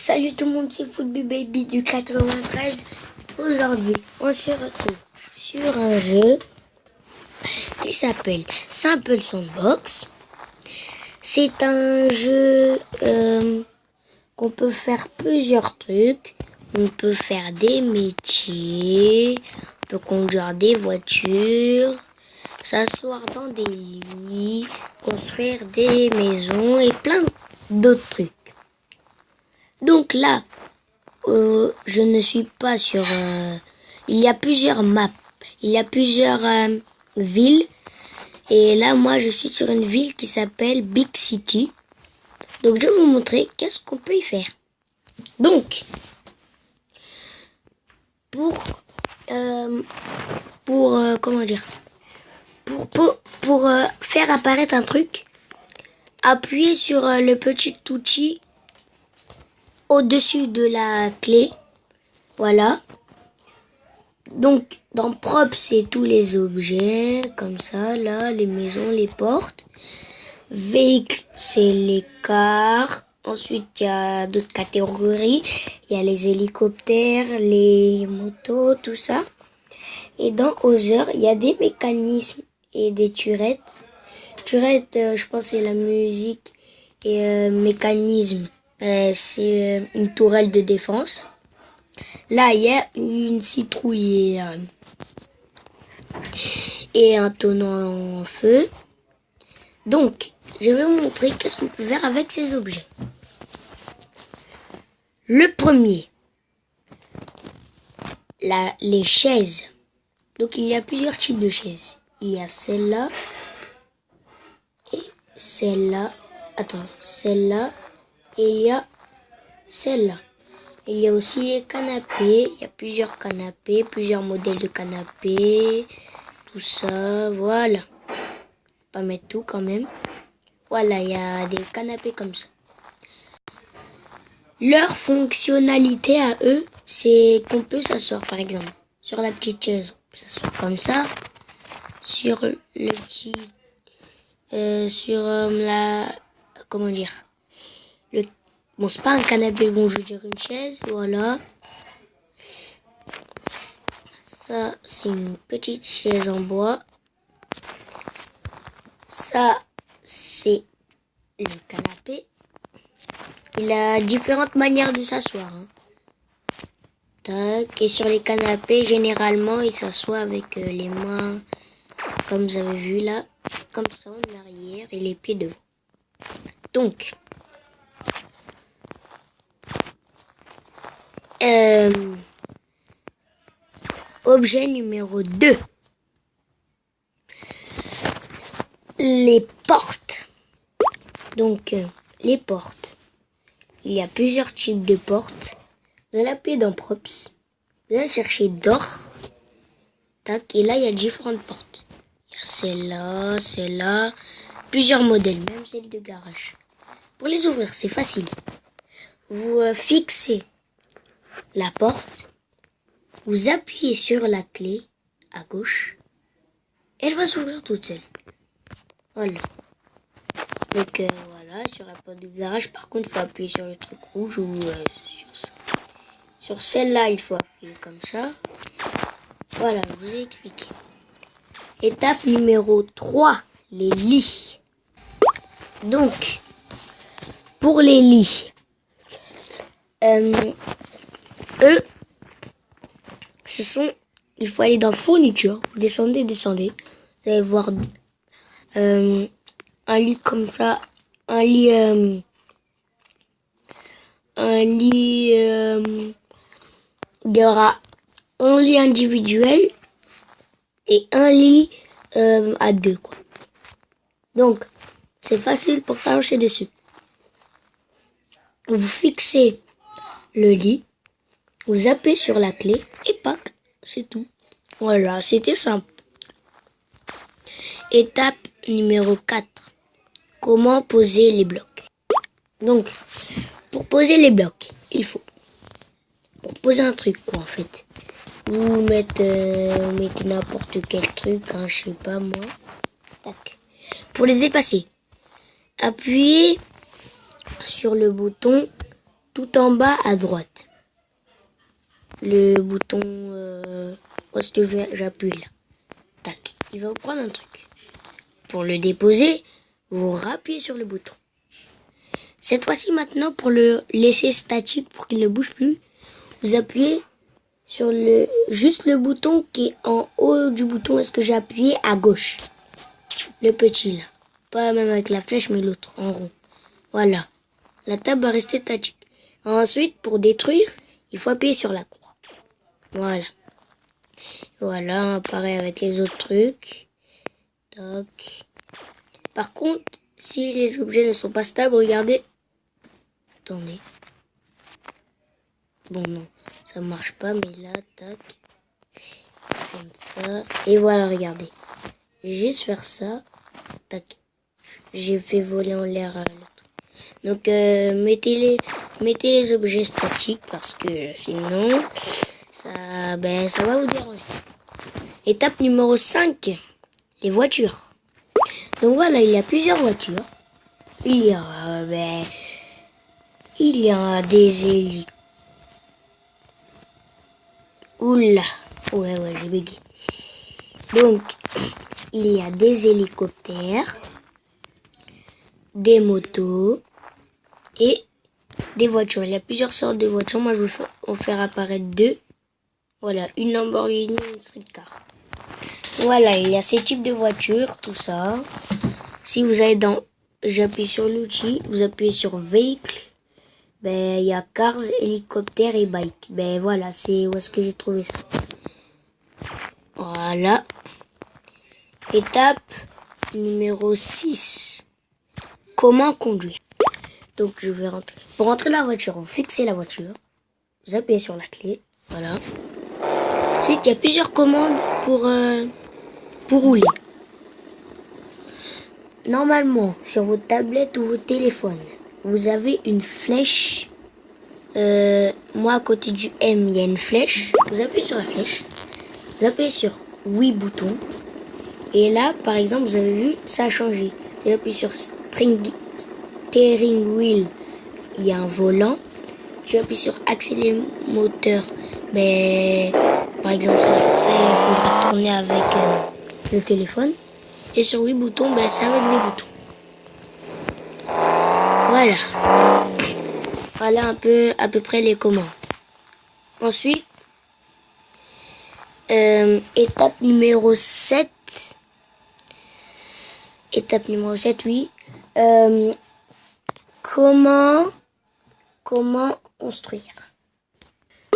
Salut tout le monde, c'est Football Baby du 93. Aujourd'hui, on se retrouve sur un jeu qui s'appelle Simple Sandbox. C'est un jeu qu'on peut faire plusieurs trucs. On peut faire des métiers, on peut conduire des voitures, s'asseoir dans des lits, construire des maisons et plein d'autres trucs. Donc là, je ne suis pas sur... il y a plusieurs maps, il y a plusieurs villes. Et là, moi, je suis sur une ville qui s'appelle Big City. Donc, je vais vous montrer qu'est-ce qu'on peut y faire. Donc, pour faire apparaître un truc, appuyez sur le petit outil au-dessus de la clé. Voilà. Donc, dans Prop, c'est tous les objets, comme ça, là, les maisons, les portes. Véhicles, c'est les cars. Ensuite, il y a d'autres catégories. Il y a les hélicoptères, les motos, tout ça. Et dans Other, il y a des mécanismes et des turettes. Turette, je pense, c'est la musique. Et mécanisme, c'est une tourelle de défense. Là, il y a une citrouille et un tonneau en feu. Donc, je vais vous montrer qu'est-ce qu'on peut faire avec ces objets. Le premier, les chaises. Donc, il y a plusieurs types de chaises. Il y a celle-là et celle-là. Attends, celle-là et il y a celle-là. Il y a aussi les canapés. Il y a plusieurs canapés, plusieurs modèles de canapés. Tout ça, voilà. Pas mettre tout quand même. Voilà, il y a des canapés comme ça. Leur fonctionnalité à eux, c'est qu'on peut s'asseoir, par exemple, sur la petite chaise. On peut s'asseoir comme ça. Sur le petit... sur la... Comment dire, bon, c'est pas un canapé, bon, je veux dire une chaise, voilà. Ça, c'est une petite chaise en bois. Ça, c'est le canapé. Il a différentes manières de s'asseoir. Tac. Et sur les canapés, généralement, il s'assoit avec les mains, comme vous avez vu là, comme ça en arrière et les pieds devant. Donc, objet numéro 2. Les portes. Donc, les portes. Il y a plusieurs types de portes. Vous allez appuyer dans Props. Vous allez chercher d'or. Tac. Et là, il y a différentes portes. Il y a celle-là, celle-là. Plusieurs modèles, même celle de garage. Pour les ouvrir, c'est facile. Vous fixez la porte. Vous appuyez sur la clé à gauche. Elle va s'ouvrir toute seule. Voilà. Donc voilà, sur la porte du garage, par contre, il faut appuyer sur le truc rouge ou sur ça. Sur celle-là, il faut appuyer comme ça. Voilà, je vous ai expliqué. Étape numéro 3, les lits. Donc, pour les lits, il faut aller dans fourniture. Vous descendez. Vous allez voir un lit comme ça, il y aura un lit individuel et un lit à deux, quoi. Donc, c'est facile pour s'allonger dessus. Vous fixez le lit, vous appuyez sur la clé et pac, c'est tout. Voilà, c'était simple. Étape numéro 4. Comment poser les blocs. Donc, pour poser les blocs, il faut, pour poser un truc, quoi, en fait, vous mettez n'importe quel truc, je sais pas moi. Tac. Pour les déplacer, appuyez sur le bouton tout en bas à droite. Le bouton, où est-ce que j'appuie là? Tac, il va vous prendre un truc. Pour le déposer, vous rappuyez sur le bouton. Cette fois-ci maintenant, pour le laisser statique, pour qu'il ne bouge plus, vous appuyez sur juste le bouton qui est en haut du bouton. Est-ce que j'ai appuyé à gauche? Le petit là. Pas même avec la flèche, mais l'autre, en rond. Voilà. La table va rester statique. Ensuite, pour détruire, il faut appuyer sur la croix. Voilà. Voilà, pareil avec les autres trucs. Tac. Par contre, si les objets ne sont pas stables, regardez. Attendez. Bon, non, ça marche pas, mais là, tac. Comme ça. Et voilà, regardez. Juste faire ça. Tac. J'ai fait voler en l'air le truc. Donc, mettez les objets statiques parce que sinon, ça va vous déranger. Étape numéro 5. Les voitures. Donc voilà, il y a plusieurs voitures. Il y a des hélicoptères. Oula, ouais, j'ai bugué. Donc, il y a des hélicoptères, des motos et des voitures. Il y a plusieurs sortes de voitures. Moi, je vais en faire apparaître 2. Voilà, une Lamborghini et une streetcar. Voilà, il y a ces types de voitures, tout ça. Si vous allez j'appuie sur l'outil, vous appuyez sur véhicule. Il y a cars, hélicoptère et bike. Voilà, c'est où est-ce que j'ai trouvé ça. Voilà. Étape numéro 6. Comment conduire? Donc, je vais rentrer. Pour rentrer dans la voiture, vous fixez la voiture. Vous appuyez sur la clé. Voilà. Ensuite, il y a plusieurs commandes pour rouler. Normalement, sur vos tablettes ou vos téléphones, vous avez une flèche. Moi, à côté du M, il y a une flèche. Vous appuyez sur la flèche. Vous appuyez sur oui bouton. Et là, par exemple, vous avez vu, ça a changé. Si j'appuie sur steering wheel, il y a un volant. Si j'appuie sur accélérateur moteur, par exemple, ça il faudra tourner avec le téléphone. Et sur oui bouton, c'est avec des boutons. Voilà. Voilà à peu près les commandes. Ensuite, étape numéro 7. Étape numéro 7, oui. Comment construire?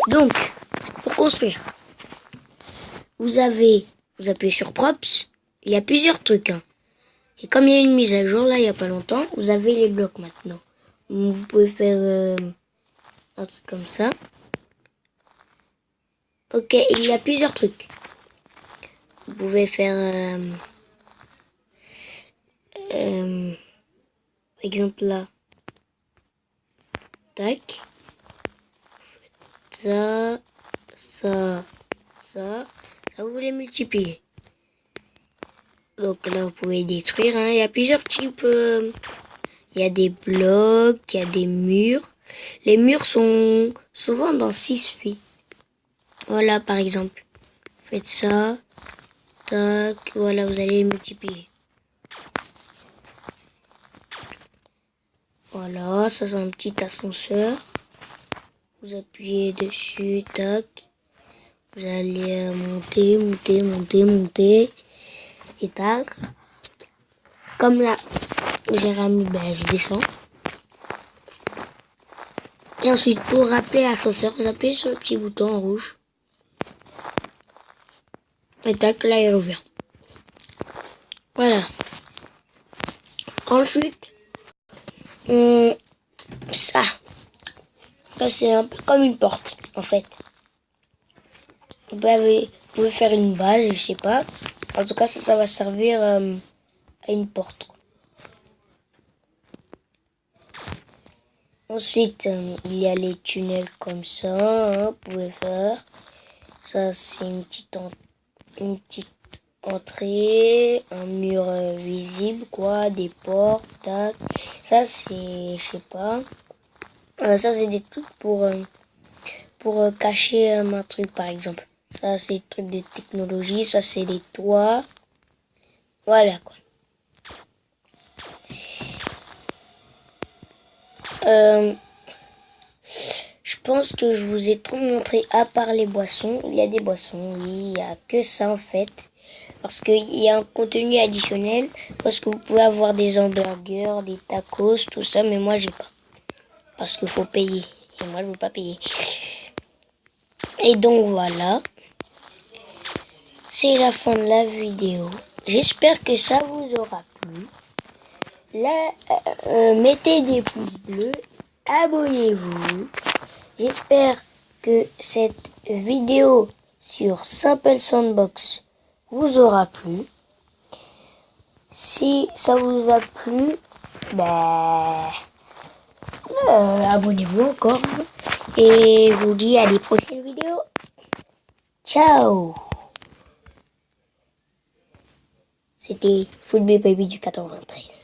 Donc, pour construire, vous appuyez sur Props. Il y a plusieurs trucs. Et comme il y a une mise à jour, là, il n'y a pas longtemps, vous avez les blocs maintenant. Vous pouvez faire un truc comme ça. Ok, il y a plusieurs trucs. Vous pouvez faire... par exemple là. Tac. Ça. Ça, vous les multiplier. Donc là, vous pouvez détruire. Il y a plusieurs types. Il y a des blocs, il y a des murs. Les murs sont souvent dans 6 filles. Voilà, par exemple. Faites ça. Tac. Voilà, vous allez les multiplier. Voilà, ça c'est un petit ascenseur. Vous appuyez dessus, tac. Vous allez monter. Et tac. Comme là, j'ai remis, je descends. Et ensuite, pour rappeler l'ascenseur, vous appuyez sur le petit bouton en rouge. Et tac, là il revient. Voilà. Ensuite, ça c'est un peu comme une porte, en fait. Vous pouvez faire une base, je sais pas. En tout cas, ça va servir à une porte. Ensuite, il y a les tunnels comme ça, vous pouvez faire. Ça, c'est une petite entrée, un mur visible, quoi, des portes, tac. Ça, c'est, je sais pas. Ça, c'est des trucs pour cacher un truc, par exemple. Ça, c'est des trucs de technologie. Ça, c'est les toits. Voilà, quoi. Je pense que je vous ai trop montré, à part les boissons. Il y a des boissons, oui, il n'y a que ça en fait. Parce qu'il y a un contenu additionnel. Parce que vous pouvez avoir des hamburgers, des tacos, tout ça. Mais moi, j'ai pas. Parce qu'il faut payer. Et moi, je veux pas payer. Et donc, voilà. C'est la fin de la vidéo. J'espère que ça vous aura plu. Là, mettez des pouces bleus. Abonnez-vous. J'espère que cette vidéo sur Simple Sandbox vous aura plu. Si ça vous a plu, abonnez-vous encore. Et je vous dis à les prochaines vidéos. Ciao. C'était Football Baby du 93.